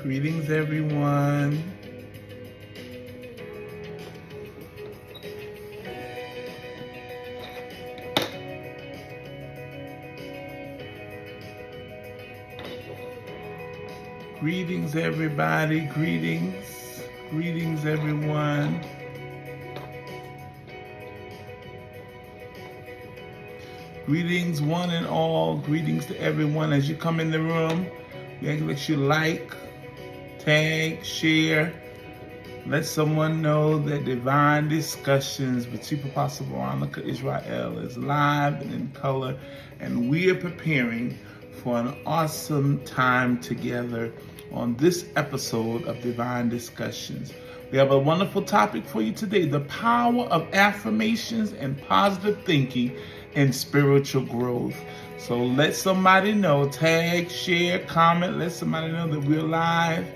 Greetings, everyone. Greetings, everybody. Greetings. Greetings, everyone. Greetings, one and all. Greetings to everyone as you come in the room. We ask that you like, tag, share. Let someone know that Divine Discussions with Chief Apostle Veronica Yisrael is live and in color, and we are preparing for an awesome time together on this episode of Divine Discussions. We have a wonderful topic for you today: the power of affirmations and positive thinking and spiritual growth. So let somebody know, tag, share, comment, let somebody know that we're live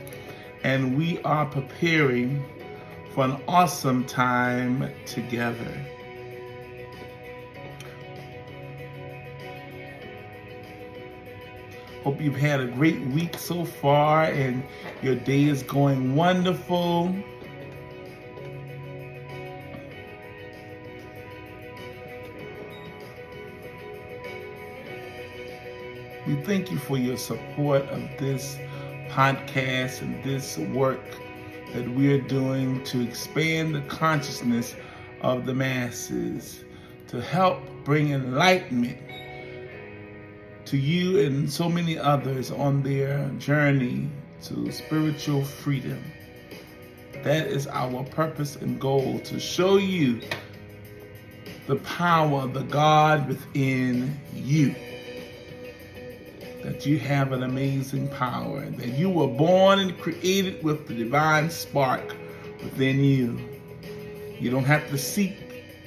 and we are preparing for an awesome time together. Hope you've had a great week so far and your day is going wonderful. We thank you for your support of this podcast and this work that we're doing to expand the consciousness of the masses, to help bring enlightenment to you and so many others on their journey to spiritual freedom. That is our purpose and goal, to show you the power of the God within you. That you have an amazing power, that you were born and created with the divine spark within you. You don't have to seek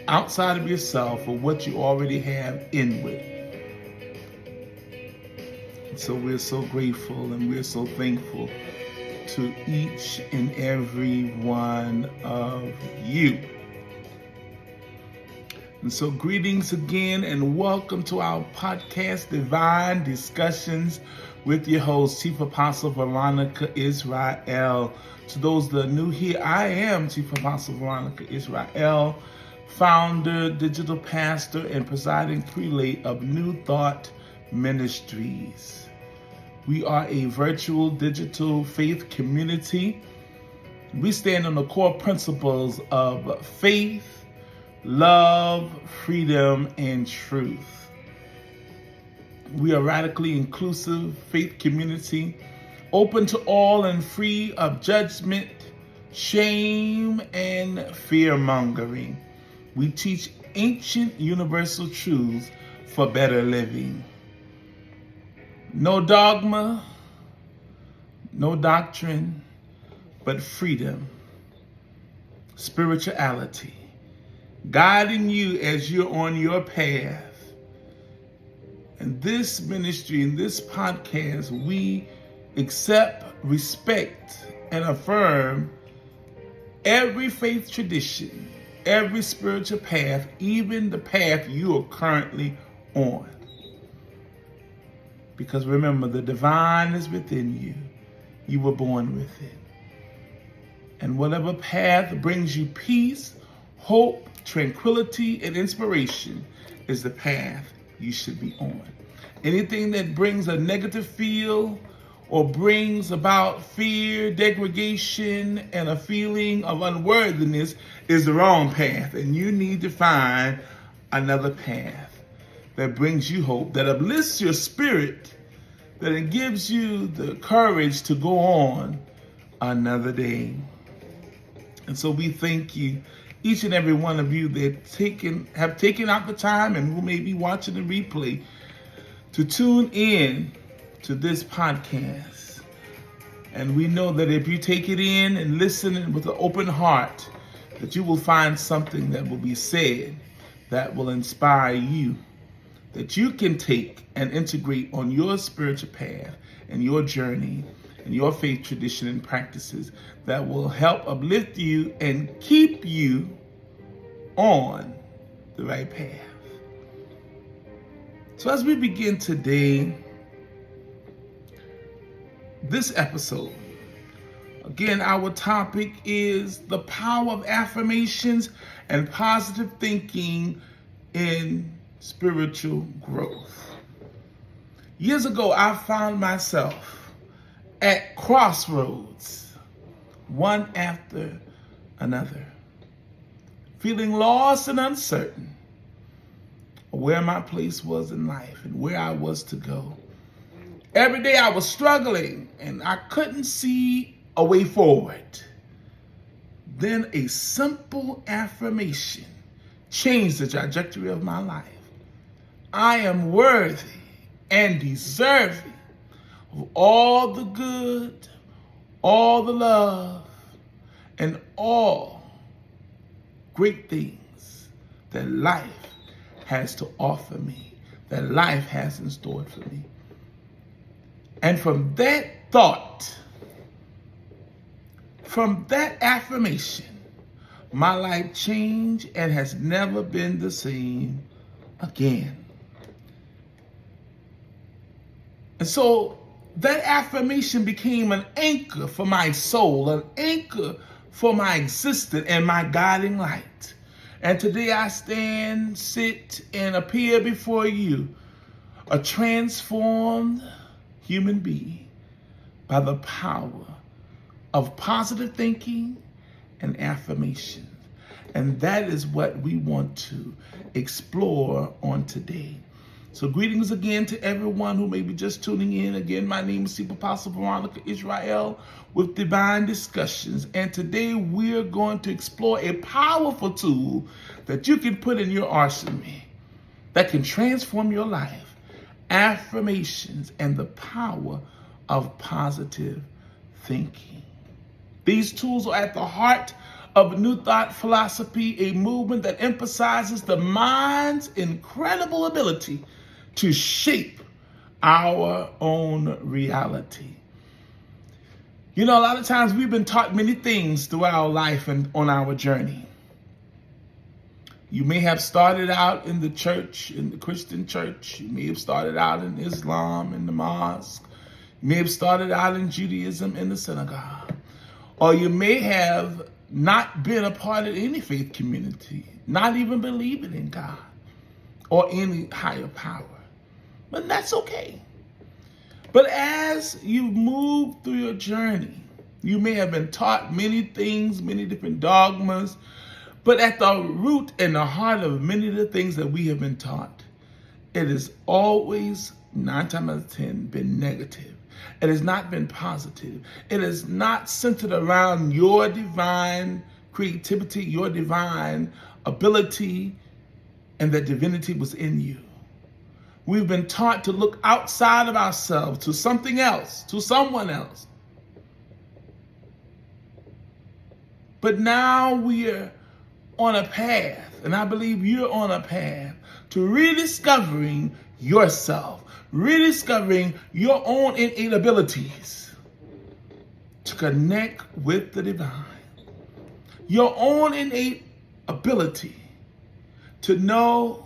outside of yourself for what you already have inward. And so we're so grateful and we're so thankful to each and every one of you. And so greetings again and welcome to our podcast, Divine Discussions, with your host, Chief Apostle Veronica Yisrael. To those that are new here, I am Chief Apostle Veronica Yisrael, founder, digital pastor, and presiding prelate of New Thought Ministries. We are a virtual digital faith community. We stand on the core principles of faith, love, freedom, and truth. We are a radically inclusive faith community, open to all and free of judgment, shame, and fear-mongering. We teach ancient universal truths for better living. No dogma, no doctrine, but freedom, spirituality, guiding you as you're on your path. In this ministry, in this podcast, we accept, respect, and affirm every faith tradition, every spiritual path, even the path you are currently on. Because remember, the divine is within you. You were born with it. And whatever path brings you peace, hope, tranquility, and inspiration is the path you should be on. Anything that brings a negative feel or brings about fear, degradation, and a feeling of unworthiness is the wrong path, and you need to find another path that brings you hope, that uplifts your spirit, that it gives you the courage to go on another day. And so we thank you, each and every one of you that have taken out the time and who may be watching the replay to tune in to this podcast. And we know that if you take it in and listen with an open heart, that you will find something that will be said that will inspire you, that you can take and integrate on your spiritual path and your journey and your faith tradition and practices that will help uplift you and keep you on the right path. So as we begin today, this episode, Again, our topic is the power of affirmations and positive thinking in spiritual growth. Years ago, I found myself at crossroads, one after another, feeling lost and uncertain of where my place was in life and where I was to go. Every day I was struggling and I couldn't see a way forward. Then a simple affirmation changed the trajectory of my life. I am worthy and deserving of all the good, all the love, and all great things that life has to offer me, that life has in store for me. And from that thought, from that affirmation, my life changed and has never been the same again. And so that affirmation became an anchor for my soul, an anchor for my existence and my guiding light. And today I stand, sit, and appear before you, a transformed human being by the power of positive thinking and affirmation. And that is what we want to explore on today. So greetings again to everyone who may be just tuning in. Again, my name is Super Apostle Veronica Yisrael with Divine Discussions. And today we're going to explore a powerful tool that you can put in your arsenal that can transform your life. Affirmations and the power of positive thinking. These tools are at the heart of New Thought philosophy, a movement that emphasizes the mind's incredible ability to shape our own reality. You know, a lot of times we've been taught many things throughout our life and on our journey. You may have started out in the church, in the Christian church. You may have started out in Islam, in the mosque. You may have started out in Judaism, in the synagogue. Or you may have not been a part of any faith community, not even believing in God or any higher power. But that's okay. But as you move through your journey, you may have been taught many things, many different dogmas. But at the root and the heart of many of the things that we have been taught, it has always, 9 times out of 10, been negative. It has not been positive. It is not centered around your divine creativity, your divine ability, and that divinity was in you. We've been taught to look outside of ourselves to something else, to someone else. But now we are on a path, and I believe you're on a path to rediscovering yourself, rediscovering your own innate abilities to connect with the divine, your own innate ability to know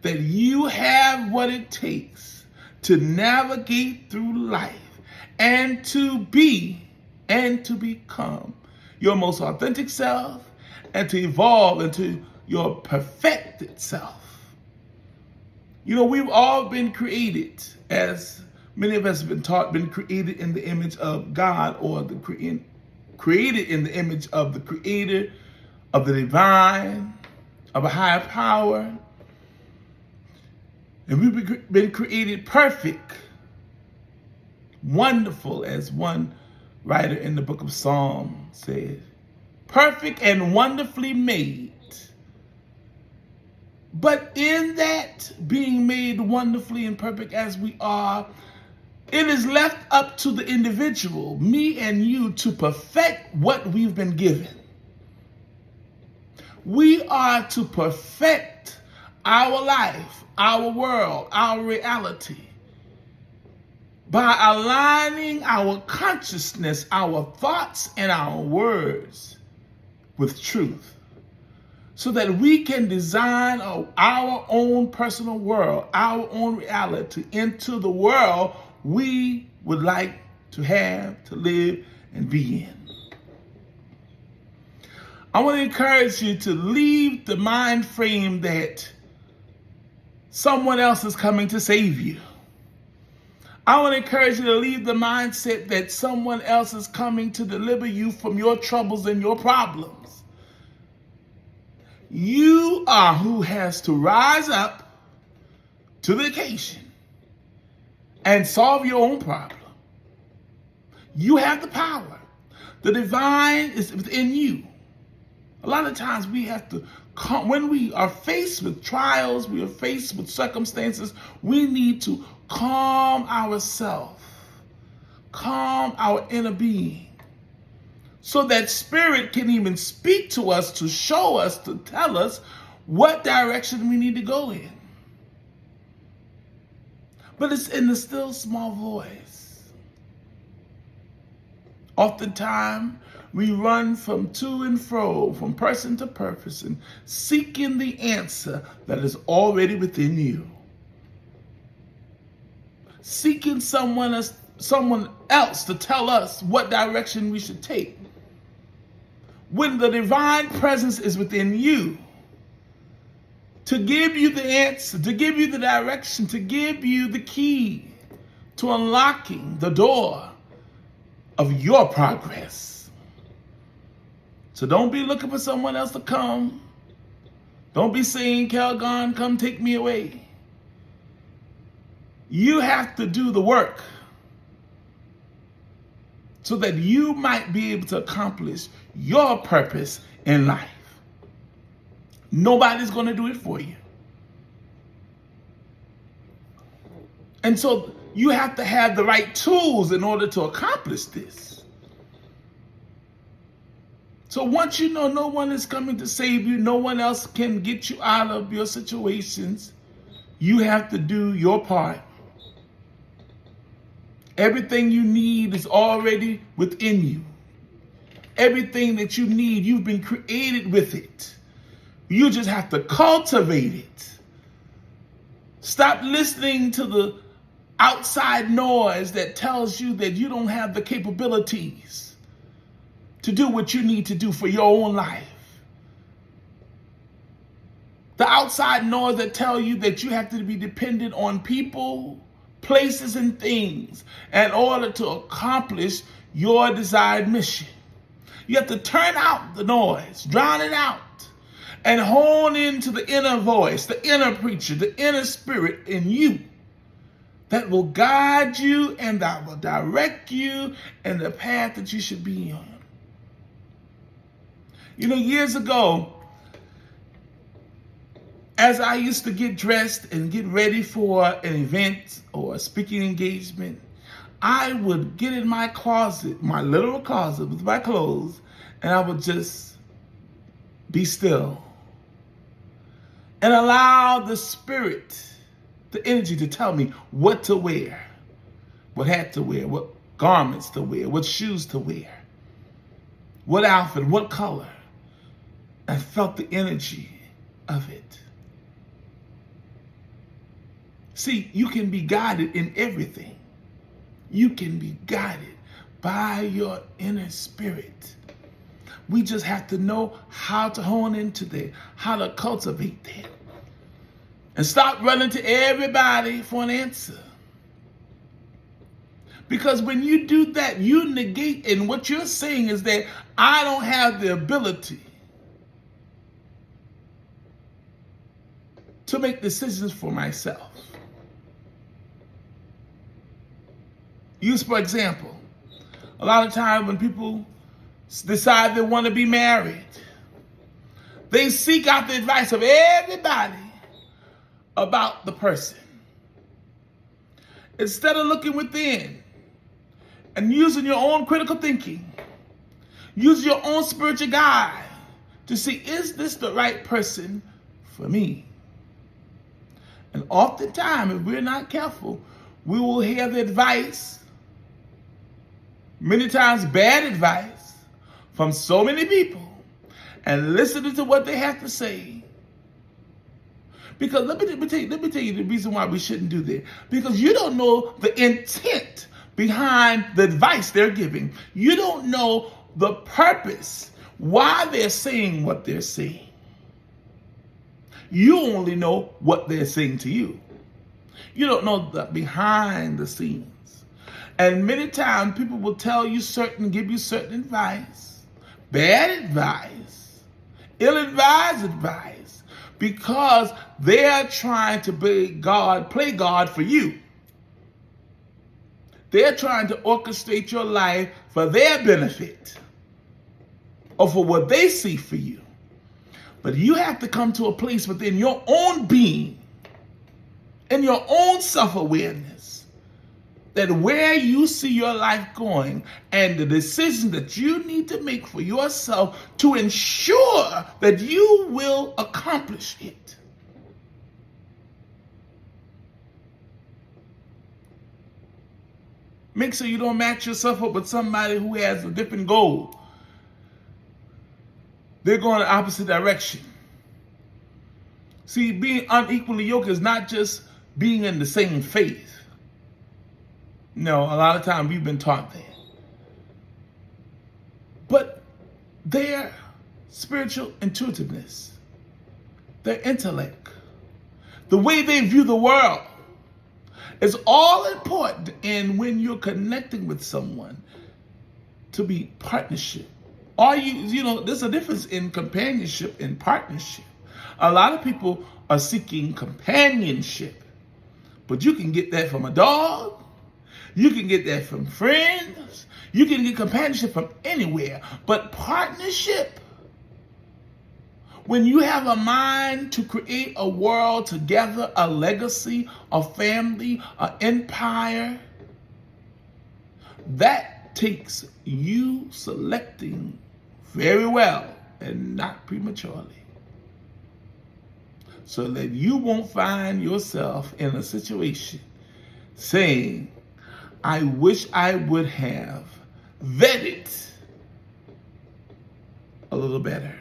that you have what it takes to navigate through life and to be and to become your most authentic self and to evolve into your perfected self. You know, we've all been created, as many of us have been taught, been created in the image of God, or created in the image of the Creator, of the divine, of a higher power. And we've been created perfect, wonderful, as one writer in the book of Psalms said. Perfect and wonderfully made. But in that being made wonderfully and perfect as we are, it is left up to the individual, me and you, to perfect what we've been given. We are to perfect our life, our world, our reality by aligning our consciousness, our thoughts, and our words with truth, so that we can design our own personal world, our own reality into the world we would like to have, to live, and be in. I want to encourage you to leave the mind frame that someone else is coming to save you. I want to encourage you to leave the mindset that someone else is coming to deliver you from your troubles and your problems. You are who has to rise up to the occasion and solve your own problem. You have the power. The divine is within you. A lot of times we have to, when we are faced with trials, we are faced with circumstances, we need to calm ourselves, calm our inner being, so that spirit can even speak to us, to show us, to tell us what direction we need to go in. But it's in the still small voice. Oftentimes, we run from to and fro, from person to person, seeking the answer that is already within you. Seeking someone else to tell us what direction we should take. When the divine presence is within you, to give you the answer, to give you the direction, to give you the key to unlocking the door of your progress. So don't be looking for someone else to come. Don't be saying, Calgon, come take me away. You have to do the work so that you might be able to accomplish your purpose in life. Nobody's going to do it for you. And so you have to have the right tools in order to accomplish this. So once you know no one is coming to save you, no one else can get you out of your situations, you have to do your part. Everything you need is already within you. Everything that you need, you've been created with it. You just have to cultivate it. Stop listening to the outside noise that tells you that you don't have the capabilities to do what you need to do for your own life. The outside noise that tell you that you have to be dependent on people, places, and things in order to accomplish your desired mission. You have to turn out the noise, drown it out, and hone into the inner voice, the inner preacher, the inner spirit in you that will guide you and that will direct you in the path that you should be on. You know, years ago, as I used to get dressed and get ready for an event or a speaking engagement, I would get in my closet, my literal closet with my clothes, and I would just be still and allow the spirit, the energy to tell me what to wear, what hat to wear, what garments to wear, what shoes to wear, what outfit, what color. I felt the energy of it. See, you can be guided in everything. You can be guided by your inner spirit. We just have to know how to hone into that, how to cultivate that. And stop running to everybody for an answer. Because when you do that, you negate, and what you're saying is that I don't have the ability to make decisions for myself. Use, for example, a lot of times when people decide they want to be married, they seek out the advice of everybody about the person. Instead of looking within and using your own critical thinking, use your own spiritual guide to see, is this the right person for me? And oftentimes, if we're not careful, we will hear the advice, many times bad advice, from so many people, and listening to what they have to say. Because let me tell you the reason why we shouldn't do that. Because you don't know the intent behind the advice they're giving. You don't know the purpose, why they're saying what they're saying. You only know what they're saying to you. You don't know the behind the scenes. And many times people will tell you give you certain advice, bad advice, ill-advised advice, because they're trying to play God for you. They're trying to orchestrate your life for their benefit or for what they see for you. But you have to come to a place within your own being and your own self-awareness that where you see your life going and the decisions that you need to make for yourself to ensure that you will accomplish it. Make sure you don't match yourself up with somebody who has a different goal. They're going the opposite direction. See, being unequally yoked is not just being in the same faith. No, a lot of times we've been taught that. But their spiritual intuitiveness, their intellect, the way they view the world is all important in when you're connecting with someone to be partnership. There's a difference in companionship and partnership. A lot of people are seeking companionship, but you can get that from a dog. You can get that from friends. You can get companionship from anywhere. But partnership, when you have a mind to create a world together, a legacy, a family, an empire, that takes you selecting very well and not prematurely, so that you won't find yourself in a situation saying, I wish I would have vetted a little better.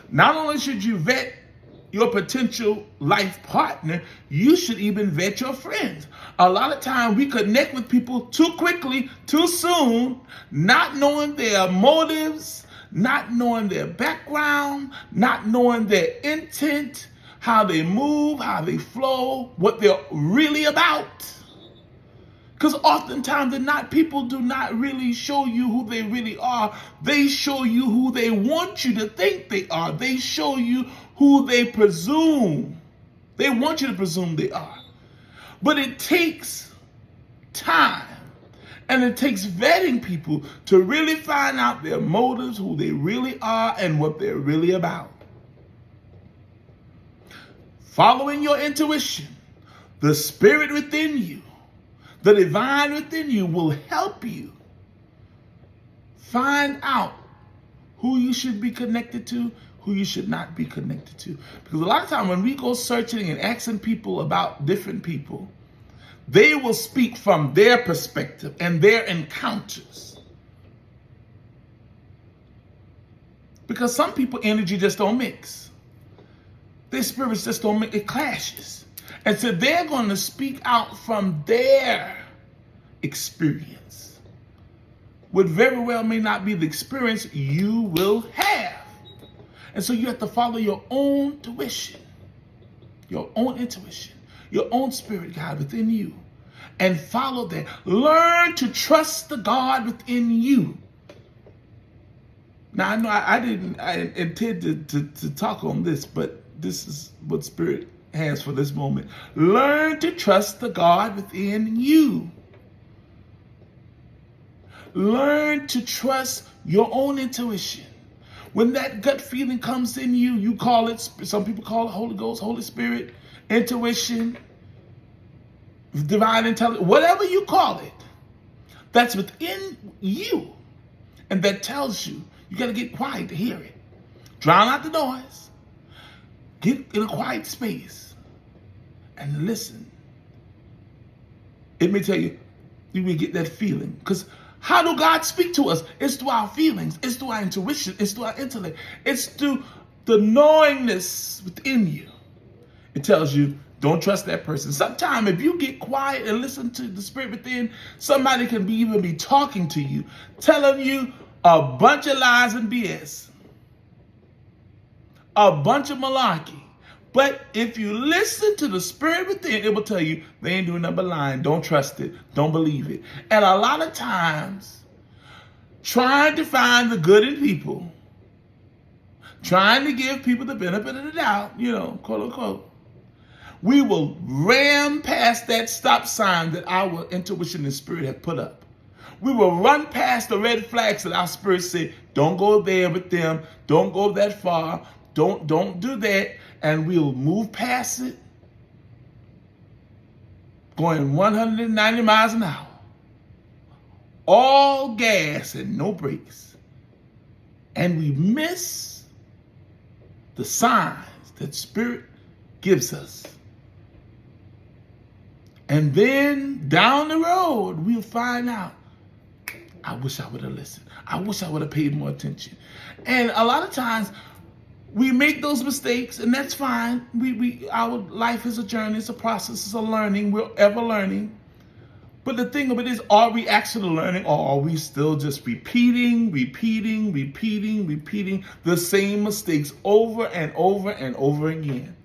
Not only should you vet your potential life partner, you should even vet your friends. A lot of times we connect with people too quickly, too soon, not knowing their motives, not knowing their background, not knowing their intent, how they move, how they flow, what they're really about. Because oftentimes people do not really show you who they really are. They show you who they want you to think they are. They show you who they presume. They want you to presume they are. But it takes time. And it takes vetting people to really find out their motives, who they really are, and what they're really about. Following your intuition, the spirit within you, the divine within you will help you find out who you should be connected to, who you should not be connected to. Because a lot of times when we go searching and asking people about different people, they will speak from their perspective and their encounters. Because some people energy just don't mix. Their spirits just don't mix, it clashes. And so they're going to speak out from their experience. What very well may not be the experience you will have. And so you have to follow your own intuition, your own spirit guide within you, and follow that. Learn to trust the God within you. Now, I know I didn't intend to talk on this, but this is what Spirit has for this moment. Learn to trust the God within you. Learn to trust your own intuition. When that gut feeling comes in you, you call it, some people call it Holy Ghost, Holy Spirit, intuition, divine intelligence, whatever you call it, that's within you. And that tells you, you got to get quiet to hear it. Drown out the noise. Get in a quiet space and listen. It may tell you, you may get that feeling. Because how do God speak to us? It's through our feelings. It's through our intuition. It's through our intellect. It's through the knowingness within you. It tells you, Don't trust that person. Sometimes if you get quiet and listen to the spirit within, somebody can even be talking to you, telling you a bunch of lies and BS, a bunch of malarkey. But if you listen to the spirit within, it will tell you they ain't doing nothing but lying. Don't trust it. Don't believe it. And a lot of times, trying to find the good in people, trying to give people the benefit of the doubt, quote unquote, we will ram past that stop sign that our intuition and spirit have put up. We will run past the red flags that our spirit say, don't go there with them, don't go that far, don't do that, and we'll move past it, going 190 miles an hour, all gas and no brakes, and we miss the signs that spirit gives us. And then down the road, we'll find out, I wish I would have listened. I wish I would have paid more attention. And a lot of times we make those mistakes, and that's fine. Our life is a journey, it's a process, it's a learning. We're ever learning. But the thing of it is, are we actually learning, or are we still just repeating the same mistakes over and over and over again?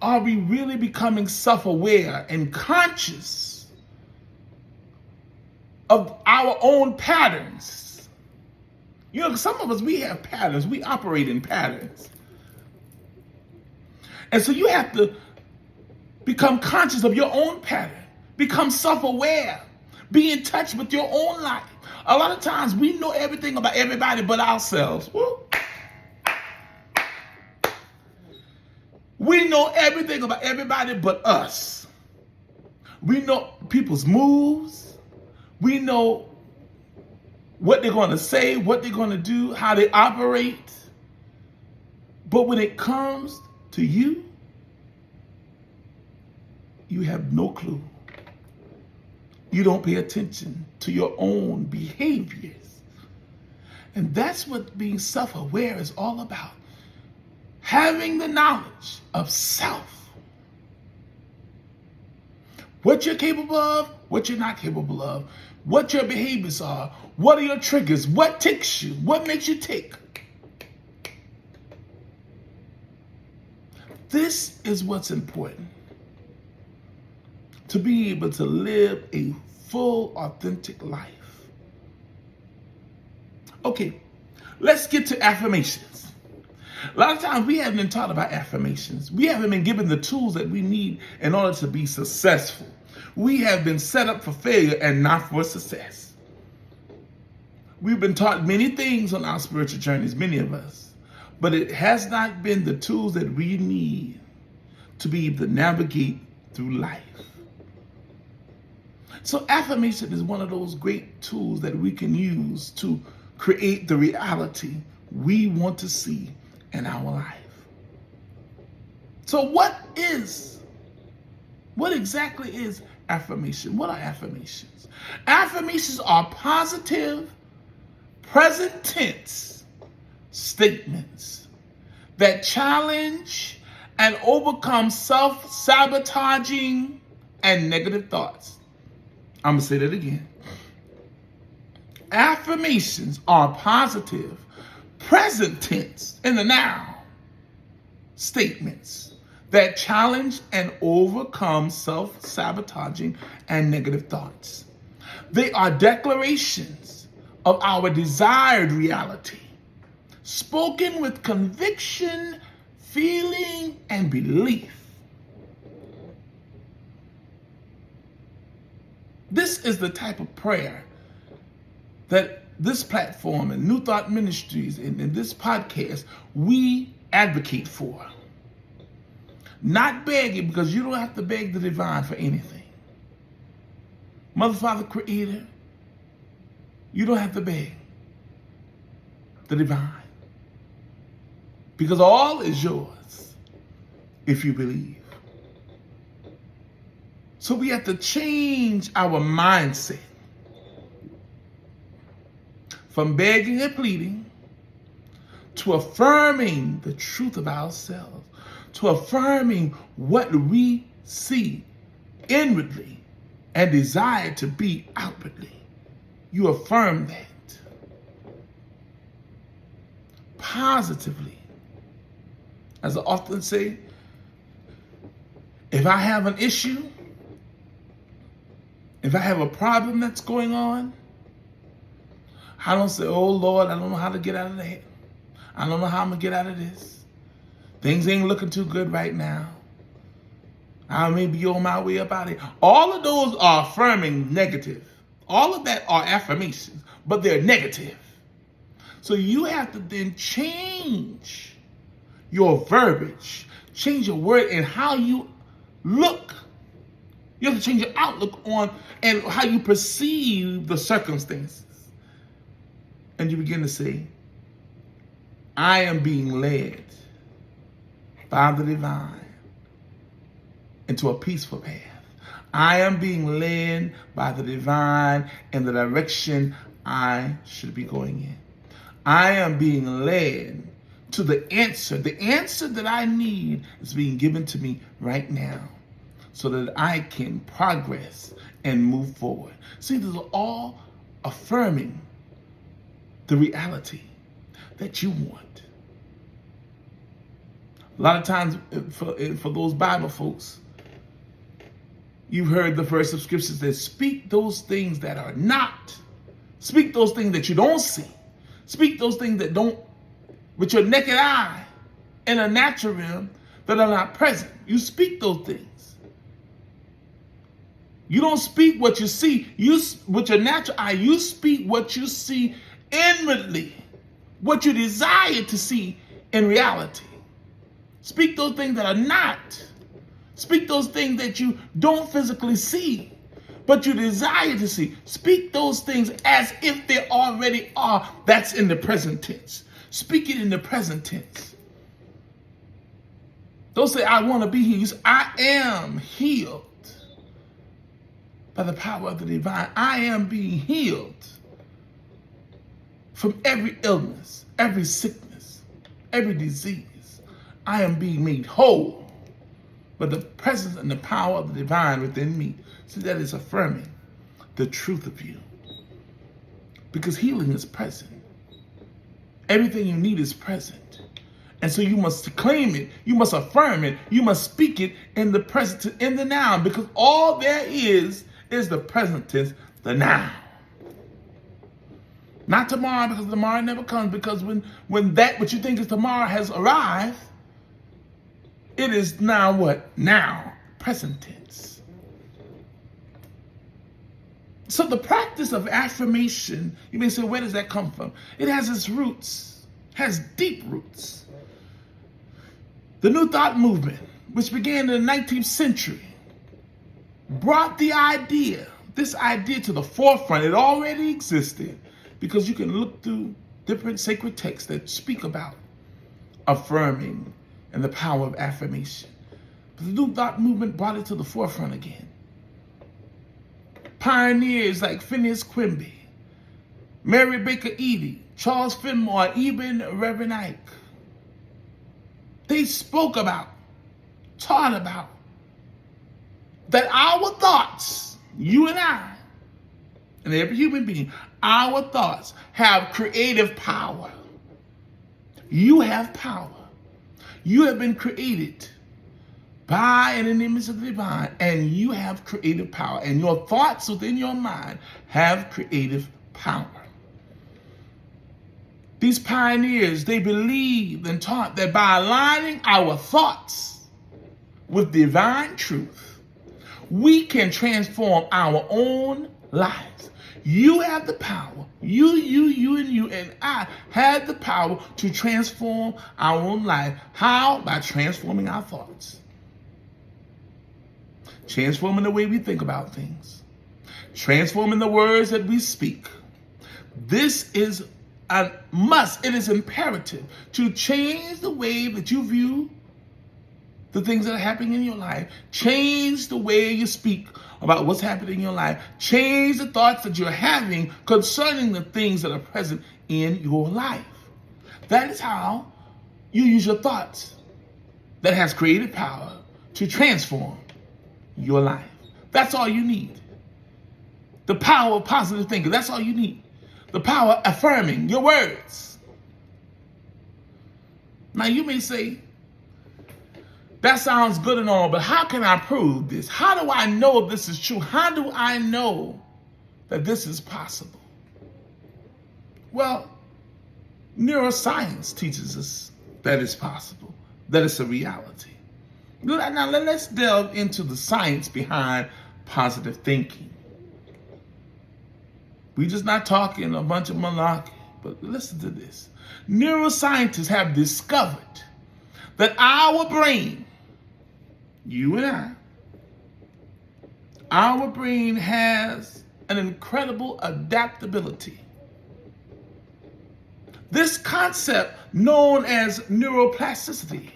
Are we really becoming self-aware and conscious of our own patterns? Some of us, we have patterns. We operate in patterns. And so you have to become conscious of your own pattern. Become self-aware. Be in touch with your own life. A lot of times we know everything about everybody but ourselves. Woo. We know everything about everybody but us. We know people's moves. We know what they're going to say, what they're going to do, how they operate. But when it comes to you, you have no clue. You don't pay attention to your own behaviors. And that's what being self-aware is all about. Having the knowledge of self. What you're capable of, what you're not capable of, what your behaviors are, what are your triggers, what ticks you, what makes you tick. This is what's important. To be able to live a full, authentic life. Okay, let's get to affirmations. A lot of times we haven't been taught about affirmations. We haven't been given the tools that we need in order to be successful. We have been set up for failure and not for success. We've been taught many things on our spiritual journeys, many of us, but it has not been the tools that we need to be able to navigate through life. So affirmation is one of those great tools that we can use to create the reality we want to see in our life. So what exactly is affirmation? What are affirmations? Affirmations are positive, present tense statements that challenge and overcome self-sabotaging and negative thoughts. I'm going to say that again. Affirmations are positive, present tense, in the now, statements that challenge and overcome self-sabotaging and negative thoughts. They are declarations of our desired reality, spoken with conviction, feeling, and belief. This is the type of prayer that this platform and New Thought Ministries and this podcast, we advocate for. Not begging, because you don't have to beg the divine for anything. Mother, Father, Creator, you don't have to beg the divine. Because all is yours if you believe. So we have to change our mindset from begging and pleading to affirming the truth of ourselves, to affirming what we see inwardly and desire to be outwardly. You affirm that positively. As I often say, if I have an issue, if I have a problem that's going on, I don't say, oh Lord, I don't know how to get out of that. I don't know how I'm going to get out of this. Things ain't looking too good right now. I may be on my way up out of here. All of those are affirming negative. All of that are affirmations, but they're negative. So you have to then change your verbiage, change your word and how you look. You have to change your outlook on and how you perceive the circumstances. And you begin to say, I am being led by the divine into a peaceful path. I am being led by the divine in the direction I should be going in. I am being led to the answer. The answer that I need is being given to me right now so that I can progress and move forward. See, these are all affirming the reality that you want. A lot of times for those Bible folks, you've heard the verse of scriptures that speak those things that are not. Speak those things that you don't see. Speak those things that don't, with your naked eye in a natural realm, that are not present. You speak those things. You don't speak what you see. With your natural eye, you speak what you see inwardly, what you desire to see in reality. Speak those things that are not. Speak those things that you don't physically see, but you desire to see. Speak those things as if they already are. That's in the present tense. Speak it in the present tense. Don't say, I want to be healed. I am healed by the power of the divine. I am being healed from every illness, every sickness, every disease. I am being made whole by the presence and the power of the divine within me. See, that is affirming the truth of you. Because healing is present. Everything you need is present. And so you must claim it. You must affirm it. You must speak it in the present, in the now. Because all there is the present tense, the now. Not tomorrow, because tomorrow never comes. Because when that what you think is tomorrow has arrived, it is now what? Now. Present tense. So the practice of affirmation, you may say, where does that come from? It has its roots, has deep roots. The New Thought movement, which began in the 19th century, brought this idea to the forefront. It already existed because you can look through different sacred texts that speak about affirming and the power of affirmation. But the New Thought movement brought it to the forefront again. Pioneers like Phineas Quimby, Mary Baker Eddy, Charles Fenimore, even Reverend Ike, they spoke about, taught about, that our thoughts, you and I, and every human being, our thoughts have creative power. You have power. You have been created by and in the image of the divine, and you have creative power. And your thoughts within your mind have creative power. These pioneers, they believed and taught that by aligning our thoughts with divine truth, we can transform our own lives. You have the power. You, and I have the power to transform our own life. How? By transforming our thoughts. Transforming the way we think about things. Transforming the words that we speak. This is a must. It is imperative to change the way that you view the things that are happening in your life. Change the way you speak about what's happening in your life. Change the thoughts that you're having concerning the things that are present in your life. That is how you use your thoughts that has creative power to transform your life. That's all you need. The power of positive thinking, that's all you need. The power of affirming your words. Now you may say, that sounds good and all, but how can I prove this? How do I know this is true? How do I know that this is possible? Well, neuroscience teaches us that it's possible, that it's a reality. Now let's delve into the science behind positive thinking. We're just not talking a bunch of malarkey, but listen to this. Neuroscientists have discovered that our brain, you and our brain has an incredible adaptability. This concept, known as neuroplasticity,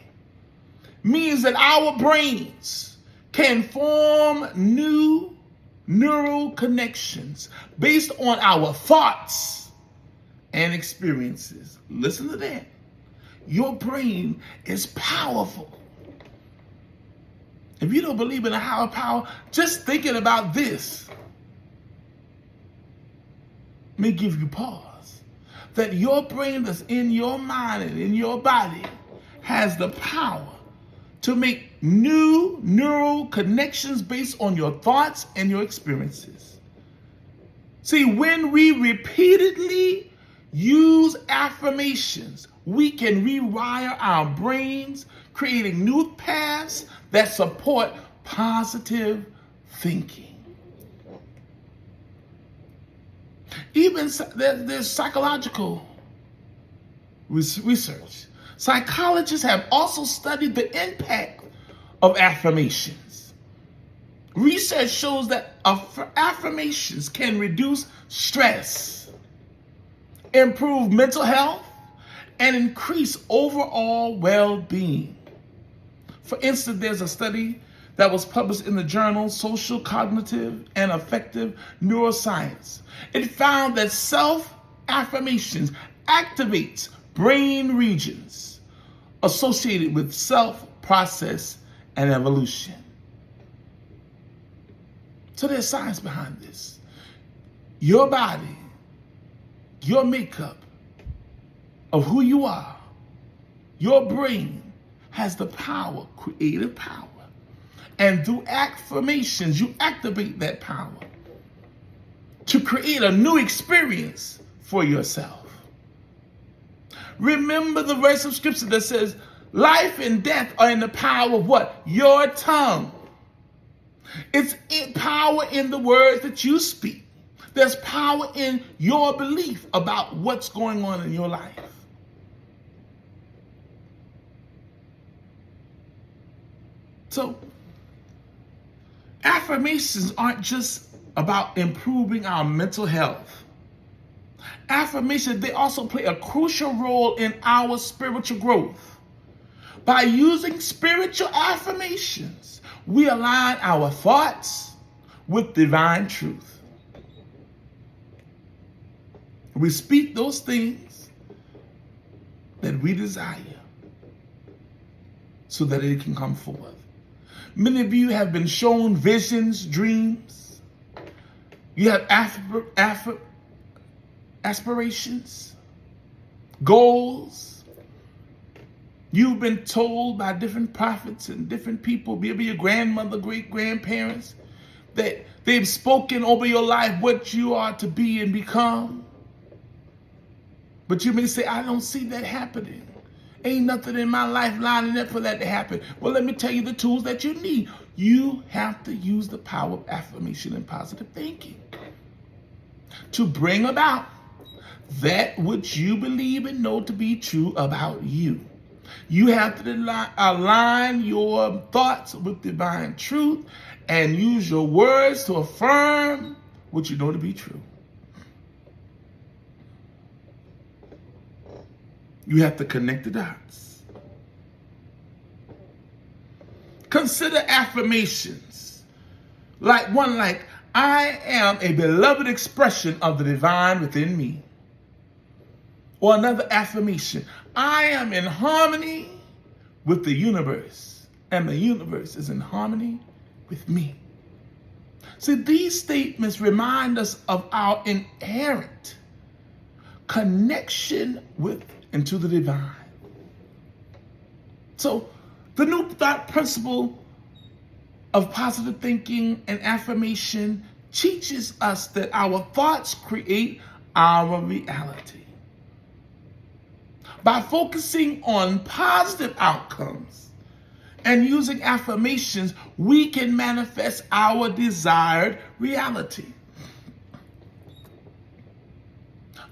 means that our brains can form new neural connections based on our thoughts and experiences. Listen to that. Your brain is powerful. If you don't believe in a higher power, just thinking about this may give you pause. That your brain that's in your mind and in your body has the power to make new neural connections based on your thoughts and your experiences. See, when we repeatedly use affirmations, we can rewire our brains, creating new paths that support positive thinking. Even there's psychological research. Psychologists have also studied the impact of affirmations. Research shows that affirmations can reduce stress, improve mental health, and increase overall well-being. For instance, there's a study that was published in the journal Social, Cognitive, and Affective Neuroscience. It found that self-affirmations activates brain regions associated with self-process and evolution. So there's science behind this. Your body, your makeup of who you are, your brain has the power, creative power. And through affirmations, you activate that power to create a new experience for yourself. Remember the verse of scripture that says, life and death are in the power of what? Your tongue. It's power in the words that you speak. There's power in your belief about what's going on in your life. So, affirmations aren't just about improving our mental health. Affirmations, they also play a crucial role in our spiritual growth. By using spiritual affirmations, we align our thoughts with divine truth. We speak those things that we desire so that it can come forth. Many of you have been shown visions, dreams. You have aspirations, goals. You've been told by different prophets and different people, maybe your grandmother, great-grandparents, that they've spoken over your life what you are to be and become. But you may say, I don't see that happening. Ain't nothing in my life lining up for that to happen. Well, let me tell you the tools that you need. You have to use the power of affirmation and positive thinking to bring about that which you believe and know to be true about you. You have to align your thoughts with divine truth and use your words to affirm what you know to be true. You have to connect the dots. Consider affirmations like I am a beloved expression of the divine within me. Or another affirmation, I am in harmony with the universe, and the universe is in harmony with me. See, these statements remind us of our inherent connection with and to the divine. So, the new thought principle of positive thinking and affirmation teaches us that our thoughts create our reality. By focusing on positive outcomes and using affirmations, we can manifest our desired reality.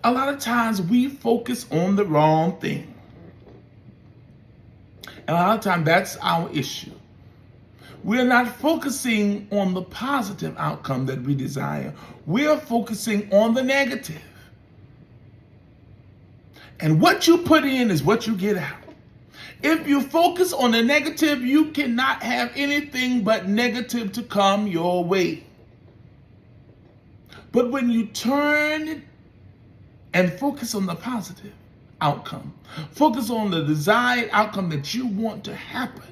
A lot of times we focus on the wrong thing. And a lot of times that's our issue. We're not focusing on the positive outcome that we desire. We're focusing on the negative. And what you put in is what you get out. If you focus on the negative, you cannot have anything but negative to come your way. But when you turn and focus on the positive outcome, focus on the desired outcome that you want to happen,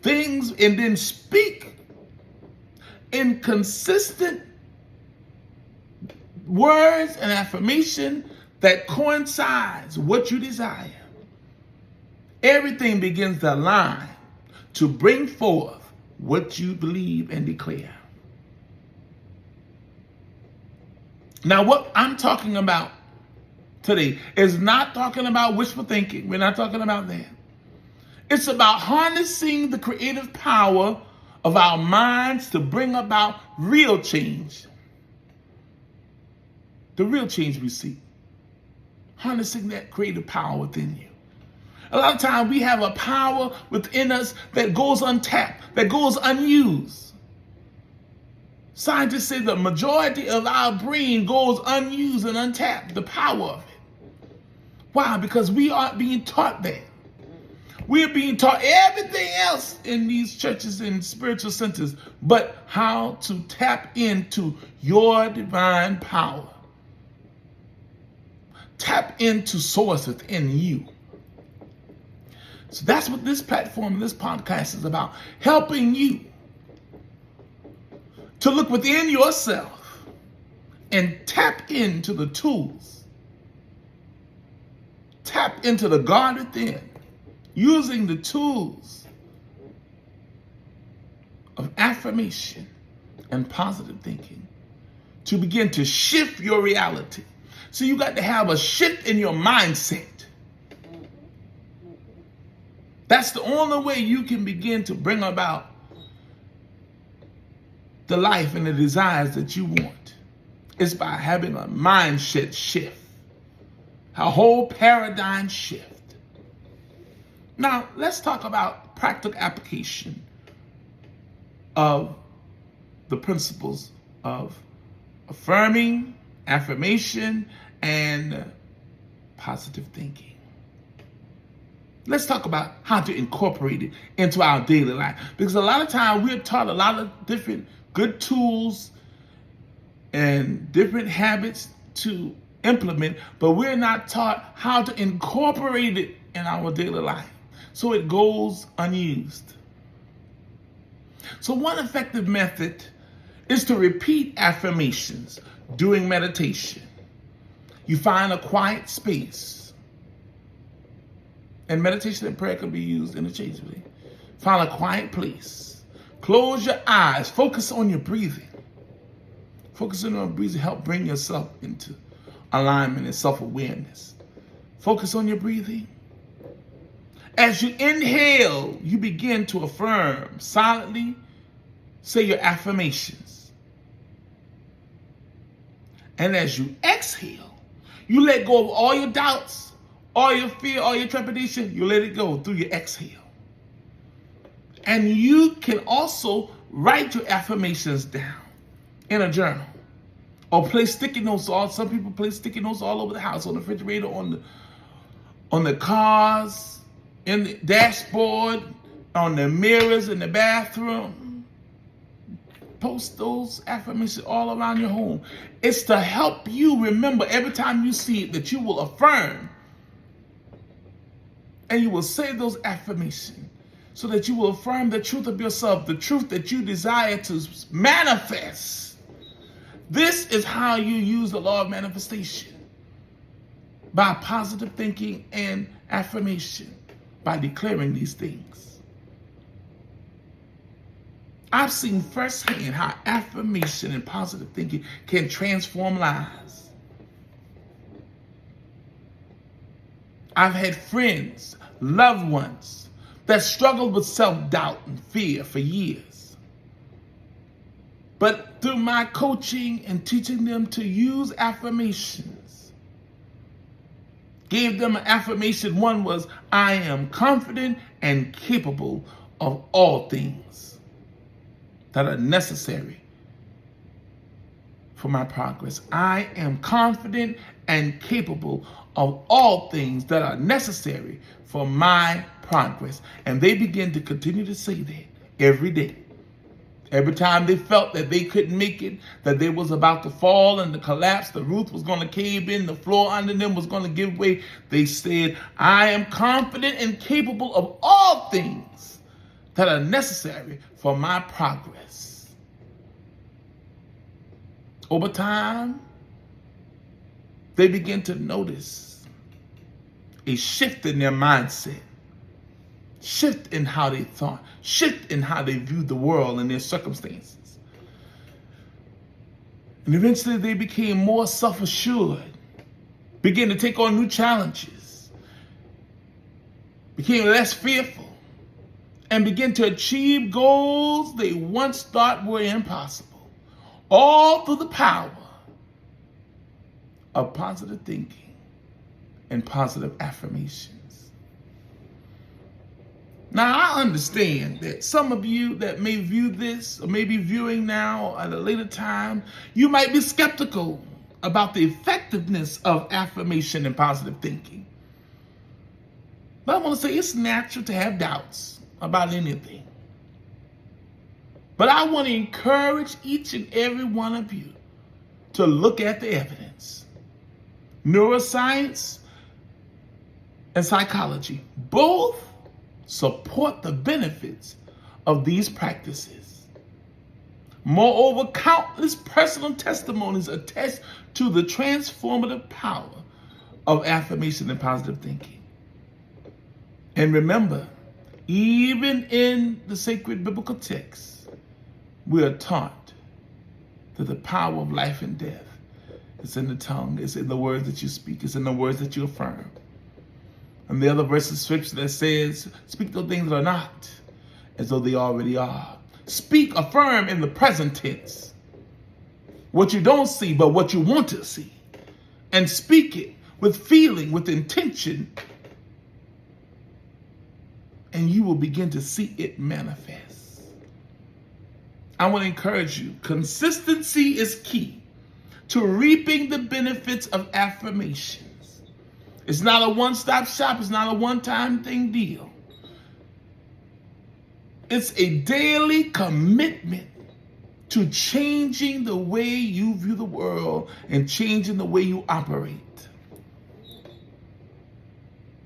things, and then speak in consistent words and affirmation that coincides what you desire, everything begins to align to bring forth what you believe and declare. Now, what I'm talking about today is not talking about wishful thinking. We're not talking about that. It's about harnessing the creative power of our minds to bring about real change. The real change we seek. Harnessing that creative power within you. A lot of times we have a power within us that goes untapped, that goes unused. Scientists say the majority of our brain goes unused and untapped, the power of it. Why? Because we aren't being taught that. We're being taught everything else in these churches and spiritual centers, but how to tap into your divine power. Tap into source within you. So that's what this platform, this podcast is about. Helping you to look within yourself and tap into the tools. Tap into the God within. Using the tools of affirmation and positive thinking to begin to shift your reality. So you got to have a shift in your mindset. That's the only way you can begin to bring about the life and the desires that you want. It's by having a mindset shift, a whole paradigm shift. Now, let's talk about practical application of the principles of affirming, affirmation, and positive thinking. Let's talk about how to incorporate it into our daily life. Because a lot of times we're taught a lot of different good tools and different habits to implement, but we're not taught how to incorporate it in our daily life. So it goes unused. So one effective method is to repeat affirmations during meditation. You find a quiet space. And meditation and prayer can be used interchangeably. Find a quiet place. Close your eyes. Focus on your breathing. Focusing on breathing help bring yourself into alignment and self-awareness. Focus on your breathing. As you inhale, you begin to affirm. Silently say your affirmations. And as you exhale, you let go of all your doubts, all your fear, all your trepidation. You let it go through your exhale. And you can also write your affirmations down in a journal. Or place sticky notes. Some people place sticky notes all over the house, on the refrigerator, on the cars, in the dashboard, on the mirrors in the bathroom. Post those affirmations all around your home. It's to help you remember every time you see it that you will affirm And you will say those affirmations so that you will affirm the truth of yourself, the truth that you desire to manifest. This is how you use the law of manifestation. By positive thinking and affirmation, by declaring these things. I've seen firsthand how affirmation and positive thinking can transform lives. I've had friends, loved ones, that struggled with self-doubt and fear for years. But through my coaching and teaching them to use affirmations, gave them an affirmation. One was, I am confident and capable of all things that are necessary for my progress. I am confident and capable of all things that are necessary for my progress. And they begin to continue to say that every day. Every time they felt that they couldn't make it, that they was about to fall and to collapse, the roof was going to cave in, the floor under them was going to give way, they said, I am confident and capable of all things that are necessary for my progress. Over time, they begin to notice a shift in their mindset, shift in how they thought, shift in how they viewed the world and their circumstances. And eventually they became more self-assured, began to take on new challenges, became less fearful, and began to achieve goals they once thought were impossible, all through the power of positive thinking and positive affirmations. Now, I understand that some of you that may view this or may be viewing now at a later time, you might be skeptical about the effectiveness of affirmation and positive thinking. But I want to say it's natural to have doubts about anything. But I want to encourage each and every one of you to look at the evidence. Neuroscience and psychology both support the benefits of these practices. Moreover, countless personal testimonies attest to the transformative power of affirmation and positive thinking. And remember, even in the sacred biblical texts, we are taught that the power of life and death is in the tongue, it's in the words that you speak, it's in the words that you affirm. And the other verse of scripture that says, speak those things that are not as though they already are. Speak, affirm in the present tense. What you don't see, but what you want to see. And speak it with feeling, with intention. And you will begin to see it manifest. I want to encourage you. Consistency is key to reaping the benefits of affirmations. It's not a one-stop shop. It's not a one-time thing deal. It's a daily commitment to changing the way you view the world and changing the way you operate.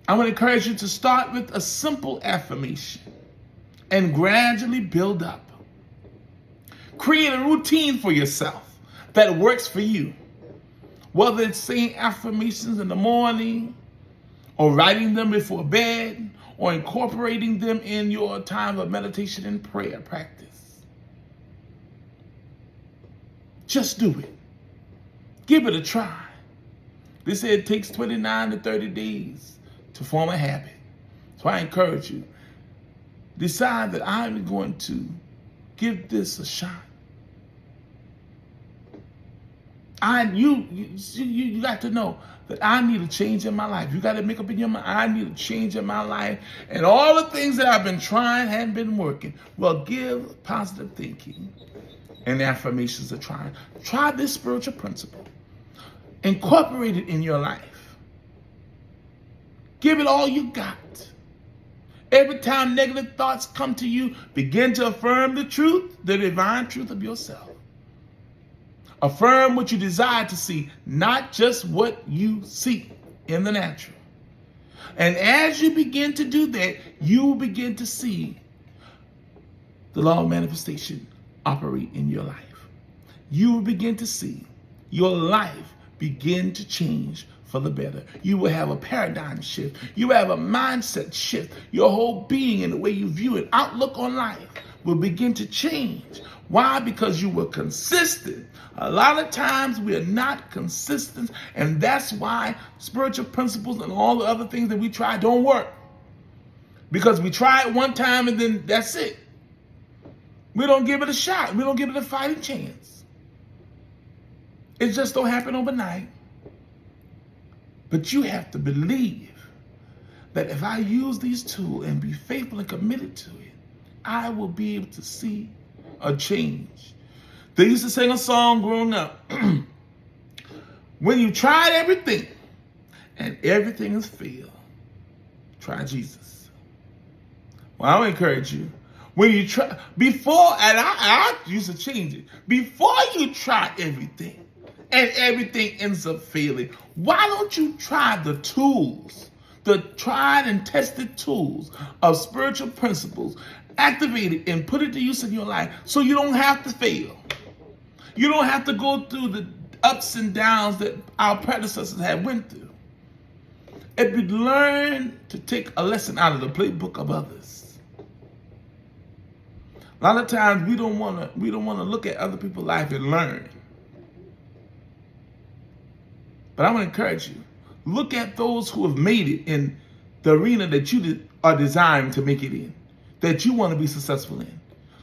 I want to encourage you to start with a simple affirmation and gradually build up. Create a routine for yourself that works for you. Whether it's saying affirmations in the morning, or writing them before bed, or incorporating them in your time of meditation and prayer practice. Just do it. Give it a try. They say it takes 29 to 30 days to form a habit. So I encourage you, decide that I'm going to give this a shot. You got to know that I need a change in my life. You got to make up in your mind, I need a change in my life. And all the things that I've been trying haven't been working. Well, give positive thinking and affirmations a try. Try this spiritual principle. Incorporate it in your life. Give it all you got. Every time negative thoughts come to you, begin to affirm the truth, the divine truth of yourself. Affirm what you desire to see, not just what you see in the natural. And as you begin to do that, you will begin to see the law of manifestation operate in your life. You will begin to see your life begin to change for the better. You will have a paradigm shift. You will have a mindset shift. Your whole being and the way you view it, outlook on life will begin to change. Why? Because you were consistent. A lot of times we are not consistent, and that's why spiritual principles and all the other things that we try don't work. Because we try it one time and then that's it. We don't give it a shot. We don't give it a fighting chance. It just don't happen overnight. But you have to believe that if I use these tools and be faithful and committed to it, I will be able to see a change. They used to sing a song growing up. When you tried everything and everything has failed, try Jesus. Well, I would encourage you. When you try, before, and I used to change it, before you try everything and everything ends up failing, why don't you try the tools, the tried and tested tools of spiritual principles, activate it and put it to use in your life so you don't have to fail. You don't have to go through the ups and downs that our predecessors had went through. If you learn to take a lesson out of the playbook of others. A lot of times we don't want to look at other people's life and learn. But I want to encourage you. Look at those who have made it in the arena that you are designed to make it in, that you want to be successful in.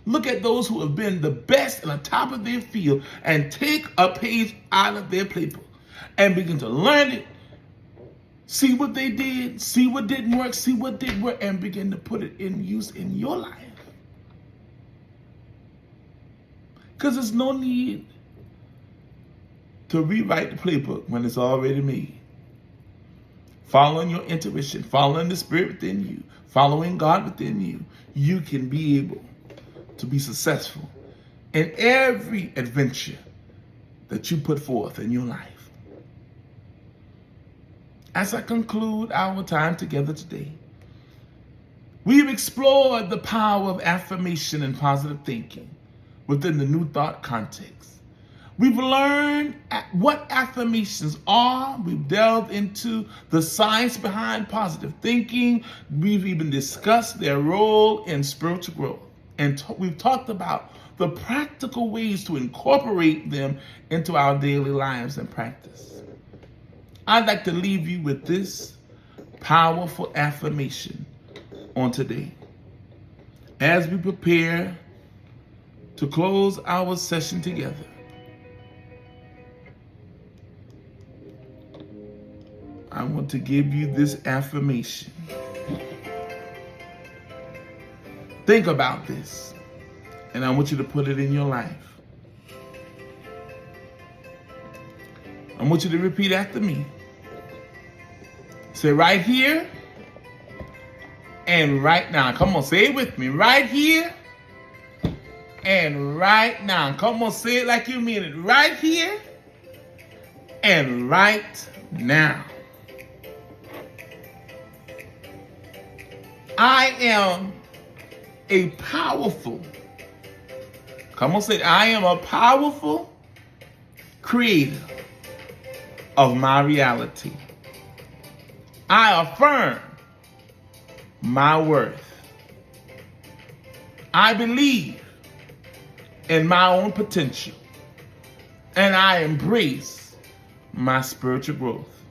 Look at those who have been the best and the top of their field and take a page out of their playbook and begin to learn it, see what they did, see what didn't work, see what did work, and begin to put it in use in your life. Because there's no need to rewrite the playbook when it's already made. Following your intuition, following the spirit within you, following God within you, you can be able to be successful in every adventure that you put forth in your life. As I conclude our time together today, we've explored the power of affirmation and positive thinking within the New Thought context. We've learned what affirmations are. We've delved into the science behind positive thinking. We've even discussed their role in spiritual growth. And we've talked about the practical ways to incorporate them into our daily lives and practice. I'd like to leave you with this powerful affirmation on today. As we prepare to close our session together, I want to give you this affirmation. Think about this, and I want you to put it in your life. I want you to repeat after me. Say right here and right now. Come on, say it with me. Right here and right now. Come on, say it like you mean it. Right here and right now. I am a powerful, come on, say it. I am a powerful creator of my reality. I affirm my worth. I believe in my own potential, and I embrace my spiritual growth.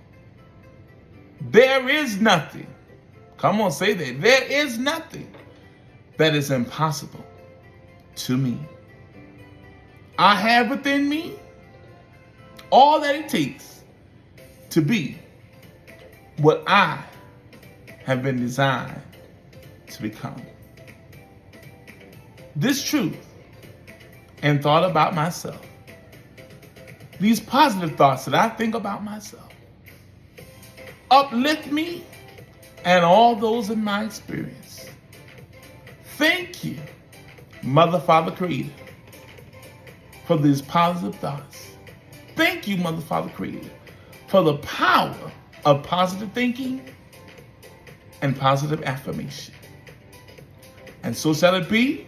There is nothing, come on, say that. There is nothing that is impossible to me. I have within me all that it takes to be what I have been designed to become. This truth and thought about myself, these positive thoughts that I think about myself, uplift me and all those in my experience. Thank you, Mother, Father, Creator, for these positive thoughts. Thank you, Mother, Father, Creator, for the power of positive thinking and positive affirmation. And so shall it be,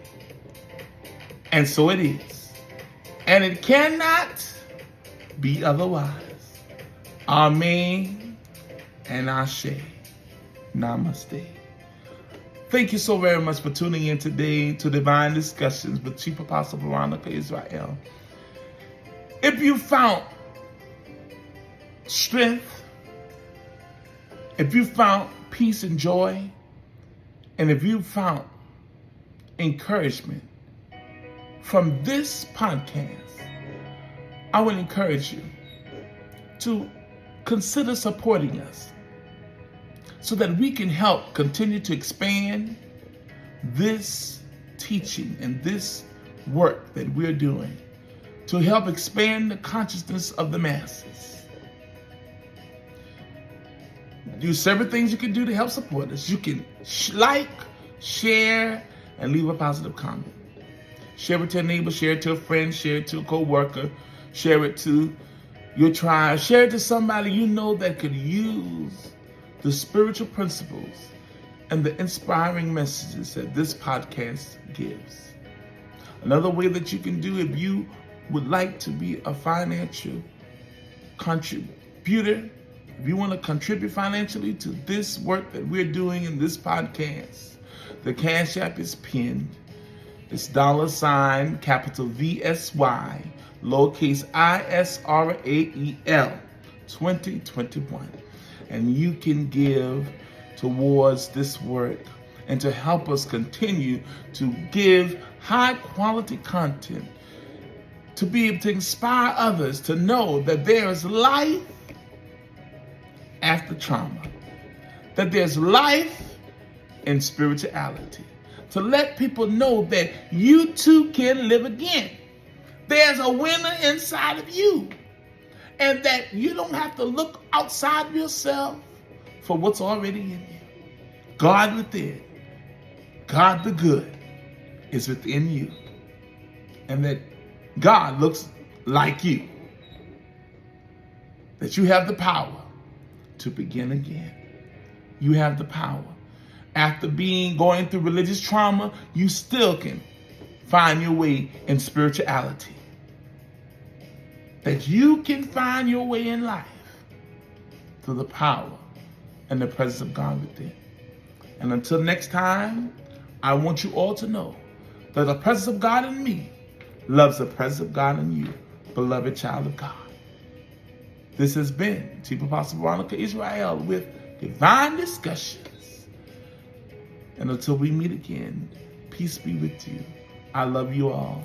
and so it is. And it cannot be otherwise. Amen and Ashe. Namaste. Thank you so very much for tuning in today to Divine Discussions with Chief Apostle Veronica Yisrael. If you found strength, if you found peace and joy, and if you found encouragement from this podcast, I would encourage you to consider supporting us so that we can help continue to expand this teaching and this work that we're doing to help expand the consciousness of the masses. There's several things you can do to help support us. You can like, share, and leave a positive comment. Share it to a neighbor, share it to a friend, share it to a co-worker, share it to your tribe, share it to somebody you know that could use the spiritual principles and the inspiring messages that this podcast gives. Another way that you can do, if you would like to be a financial contributor, if you want to contribute financially to this work that we're doing in this podcast, the Cashapp is pinned. It's $, capital VSY, lowercase ISRAEL 2021. And you can give towards this work and to help us continue to give high quality content, to be able to inspire others to know that there is life after trauma, that there's life in spirituality, to let people know that you too can live again. There's a winner inside of you, and that you don't have to look outside of yourself for what's already in you. God within, God the good, is within you, and that God looks like you, that you have the power to begin again. You have the power. After going through religious trauma, you still can find your way in spirituality. That you can find your way in life through the power and the presence of God within. And until next time, I want you all to know that the presence of God in me loves the presence of God in you, beloved child of God. This has been Chief Apostle Veronica Yisrael with Divine Discussions. And until we meet again, peace be with you. I love you all.